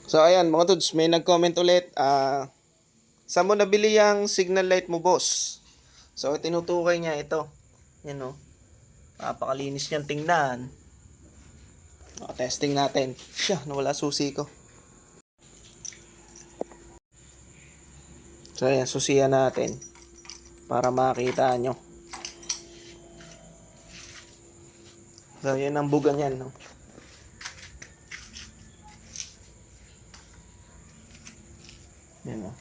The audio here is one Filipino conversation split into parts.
So ayan mga tuds, may nag-comment ulit. Saan mo nabili yung signal light mo, boss? So tinutukoy niya ito. Yan o. Napakalinis niyang tingnan. Testing natin. Siya, nawala susi ko. So ayan, susiyan natin. Para makita nyo. So yan ang buga niyan, no? Yan o.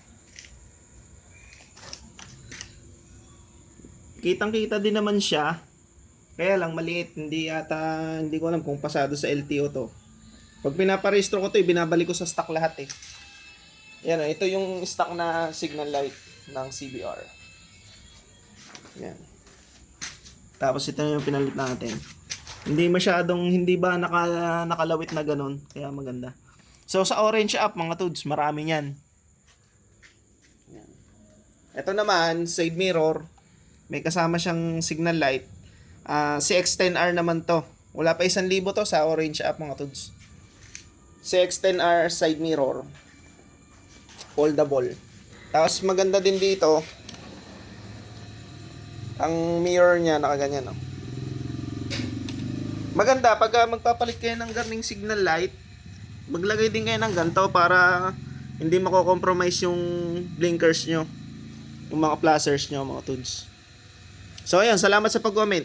Kitang-kita din naman siya. Kaya lang maliit, hindi ko alam kung pasado sa LTO to. Pag pinaparehistro ko to, binabalik ko sa stock lahat eh. Yan, ito yung stock na signal light ng CBR. Yan. Tapos ito yung pinalit natin. Hindi ba nakalawit na ganun, kaya maganda. So sa orange up mga tuds, marami niyan. Yan. Ito naman, side mirror, may kasama siyang signal light. CX10R naman to. Wala pa 1,000 to sa orange app mga tuds. CX10R side mirror. Foldable. Tapos maganda din dito. Ang mirror niya nakaganyan, no? Maganda pag magpapalit kayo ng garning signal light, maglagay din kayo ng ganito para hindi mako-compromise yung blinkers nyo, yung mga flashers nyo mga tuds. So ayun, salamat sa pag-comment.